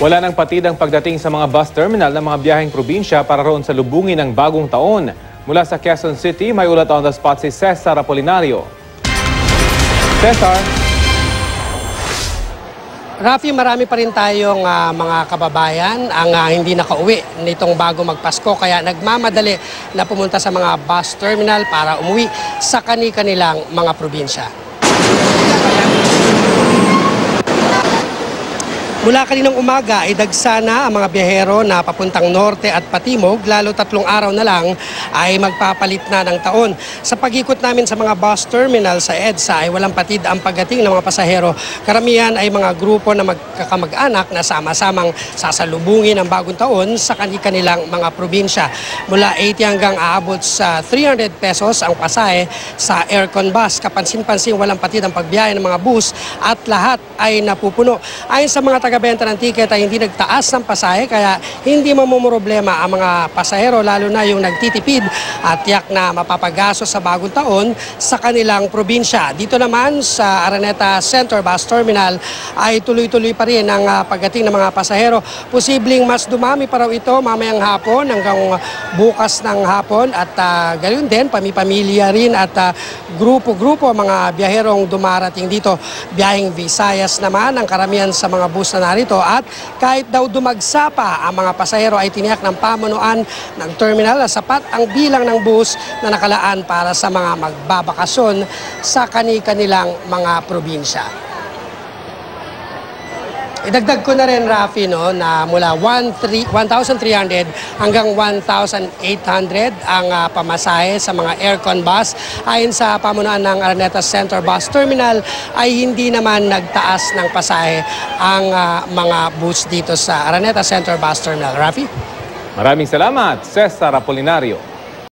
Wala nang patid ang pagdating sa mga bus terminal ng mga biyaheng probinsya para roon sa lubungin ng bagong taon. Mula sa Quezon City, may ulat on the spot si Cesar Apolinario. Cesar. Rafi, marami pa rin tayong mga kababayan ang hindi nakauwi nitong bago magpasko, kaya nagmamadali na pumunta sa mga bus terminal para umuwi sa kani-kanilang mga probinsya. Mula kaninang umaga ay dagsana ang mga biyahero na papuntang norte at patimog, lalo 3 araw na lang ay magpapalit na ng taon. Sa pag-ikot namin sa mga bus terminal sa EDSA ay walang patid ang pagdating ng mga pasahero. Karamihan ay mga grupo na magkakamag-anak na sama-samang sasalubungin ang bagong taon sa kanilang mga probinsya. Mula 80 hanggang aabot sa 300 pesos ang pasahe sa aircon bus. Kapansin-pansin walang patid ang pagbiyahe ng mga bus at lahat ay napupuno. Ayon sa mga taga-benta ng tiket ay hindi nagtaas ng pasahe, kaya hindi mamumroblema ang mga pasahero, lalo na yung nagtitipid at tiyak na mapapagasos sa bagong taon sa kanilang probinsya. Dito naman sa Araneta Center Bus Terminal ay tuloy-tuloy pa rin ang pagdating ng mga pasahero. Posibleng mas dumami pa raw ito mamayang hapon hanggang bukas ng hapon at gayon din pamilya rin at grupo-grupo mga biyaherong dumarating dito. Biyaheng Visayas naman ang karamihan sa mga bus na narito, at kahit daw dumagsa pa ang mga pasahero ay tiniyak ng pamunuan ng terminal na sapat ang bilang ng bus na nakalaan para sa mga magbabakasyon sa kanilang mga probinsya. Idagdag ko na rin, Rafi, na mula 1,300 hanggang 1,800 ang pamasahe sa mga aircon bus. Ayon sa pamunuan ng Araneta Center Bus Terminal ay hindi naman nagtaas ng pasahe ang mga bus dito sa Araneta Center Bus Terminal. Rafi? Maraming salamat, Cesar Apolinario.